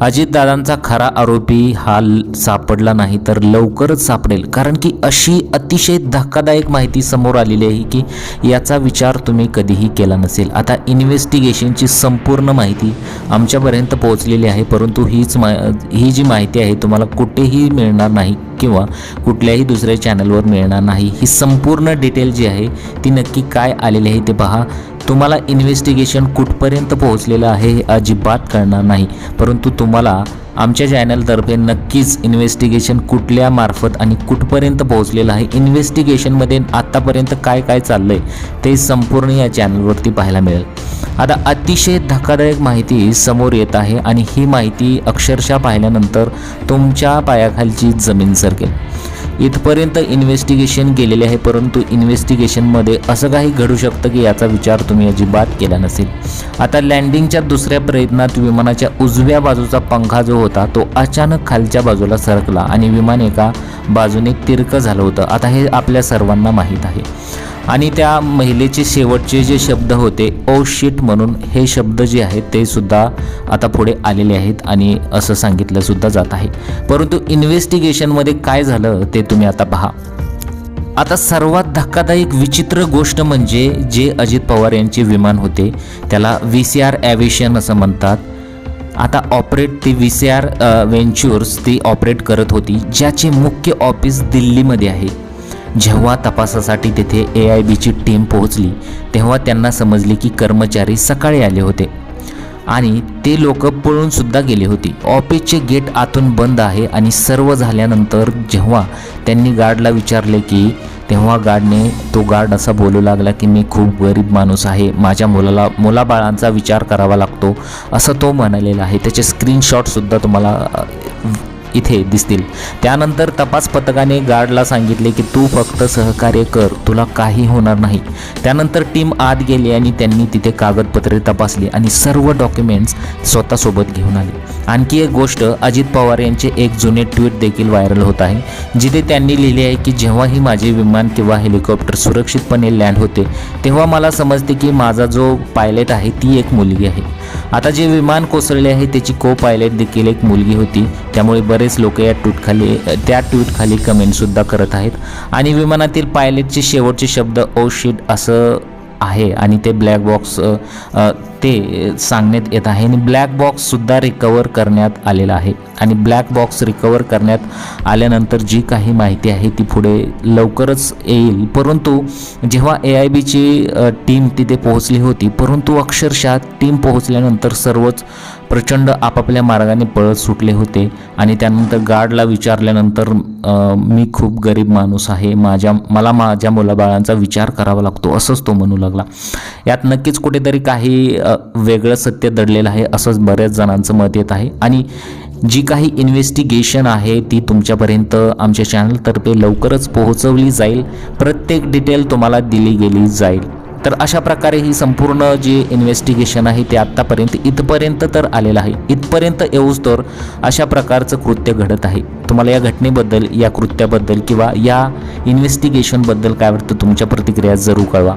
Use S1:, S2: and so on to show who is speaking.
S1: अजितदादांचा खरा आरोपी हा सापडला नाही तर लवकरच सापडेल, कारण की अशी अतिशय धक्कादायक माहिती समोर आलेली आहे की याचा विचार तुम्ही कधीही केला नसेल. आता इन्व्हेस्टिगेशनची संपूर्ण माहिती आमच्यापर्यंत पोहोचलेली आहे, परंतु ही जी माहिती आहे तुम्हाला कुठेही मिळणार नाही किंवा कुठल्याही दुसऱ्या चॅनलवर मिळणार नाही. ही संपूर्ण डिटेल जी आहे ती नक्की काय आलेली आहे ते पहा. तुम्हाला इन्व्हेस्टिगेशन कुठपर्यंत पोहोचलेलं आहे हे अजिबात कळणार नाही, परंतु तुम्हाला आमच्या चॅनलतर्फे नक्कीच इन्व्हेस्टिगेशन कुठल्या मार्फत आणि कुठपर्यंत पोहोचलेलं आहे, इन्व्हेस्टिगेशनमध्ये आत्तापर्यंत काय काय चाललं आहे ते संपूर्ण या चॅनलवरती पाहायला मिळेल. आता अतिशय धक्कादायक माहिती समोर येत आहे आणि ही माहिती अक्षरशः पाहिल्यानंतर तुमच्या पायाखालची जमीन सरकेल. इथपर्यंत इन्व्हेस्टिगेशन गेलेले आहे, परंतु इन्व्हेस्टिगेशनमध्ये असं काही घडू शकतं की याचा विचार तुम्ही अजिबात केला नसेल. आता लँडिंगच्या दुसऱ्या प्रयत्नात विमानाच्या उजव्या बाजूचा पंखा जो होता तो अचानक खालच्या बाजूला सरकला आणि विमान एका बाजूने तिरकं झालं होतं. आता हे आपल्या सर्वांना माहीत आहे. आणि त्या महिलेचे शेवटचे जे शब्द होते ओ शिट म्हणून, हे शब्द जे आहेत ते सुद्धा आता पुढे आलेले आहेत आणि असं सांगितलं सुद्धा जात आहे. परंतु इन्व्हेस्टिगेशनमध्ये काय झालं ते तुम्ही आता पहा. आता सर्वात धक्कादायक विचित्र गोष्ट म्हणजे जे अजित पवार यांचे विमान होते त्याला VCR एव्हिएशन असं म्हणतात. आता ती VCR व्हेंचर्स ती ऑपरेट करत होती, ज्याचे मुख्य ऑफिस दिल्लीमध्ये आहे. जेव्हा तपासासाठी तेथे AIBची टीम पोहोचली तेव्हा त्यांना समजले की कर्मचारी सकाळी आले होते आणि ते लोक पळून सुद्धा गेले होते. ऑफिसचे गेट आतून बंद आहे आणि सर्व झाल्यानंतर जेव्हा त्यांनी गार्डला विचारले की तेव्हा तो गार्ड असा बोलू लागला की मी खूप गरीब माणूस आहे, माझ्या मुलाबाळांचा विचार करावा लागतो असं तो म्हणालेला आहे. त्याचे स्क्रीनशॉटसुद्धा तुम्हाला इथे दिसतील. त्यानंतर तपास पथकाने गार्डला सांगितले की तू फक्त सहकार्य कर, तुला काही होणार नाही. त्यानंतर टीम आत गेली आणि त्यांनी तिथे कागदपत्रे तपासली आणि सर्व डॉक्युमेंट्स स्वतःसोबत घेऊन आले. आणखी एक गोष्ट, अजित पवार यांचे एक जुने ट्विट देखील व्हायरल होत आहे, जिथे त्यांनी लिहिले आहे की जेव्हाही माझे विमान किंवा हेलिकॉप्टर सुरक्षितपणे लँड होते तेव्हा मला समजते की माझा जो पायलट आहे ती एक मुलगी आहे. आता जे विमान कोसळले आहे त्याची को पायलट देखील एक मुलगी होती. त्यामुळे बरेच लोक त्या ट्विटखाली कमेंटसुद्धा करत आहेत आणि विमानातील पायलटचे शेवटचे शब्द ओ शिट असं आहे आणि ते ब्लॅक बॉक्स ते सांगण्यात येत आहे आणि ब्लॅक बॉक्ससुद्धा रिकवर करण्यात आलेला आहे. आणि ब्लॅक बॉक्स रिकवर करण्यात आल्यानंतर जी काही माहिती आहे ती पुढे लवकरच येईल. परंतु जेव्हा AIBची टीम तिथे पोहोचली होती, परंतु अक्षरशः टीम पोहोचल्यानंतर सर्वच प्रचंड आपापल्या मार्गाने पळत सुटले होते आणि त्यानंतर गार्डला विचारल्यानंतर मी खूप गरीब माणूस आहे, मला माझ्या मुलाबाळांचा विचार करावा लागतो असंच तो म्हणू लागला. यात नक्कीच कुठेतरी काही वेगळं सत्य दडलेलं आहे असंच बऱ्याच जणांचं मत येत आहे. आणि जी काही इन्व्हेस्टिगेशन आहे ती तुमच्यापर्यंत आमच्या चॅनलतर्फे लवकरच पोहोचवली जाईल. प्रत्येक डिटेल तुम्हाला दिली गेली जाईल. तर अशा प्रकारे ही संपूर्ण जी इन्व्हेस्टिगेशन आहे ते आत्तापर्यंत इथपर्यंत तर आलेलं आहे. इथपर्यंत येऊच तर अशा प्रकारचं कृत्य घडत आहे. तुम्हाला या घटनेबद्दल, या कृत्याबद्दल किंवा या इन्व्हेस्टिगेशनबद्दल काय वाटतं, तुमच्या प्रतिक्रिया जरूर कळवा.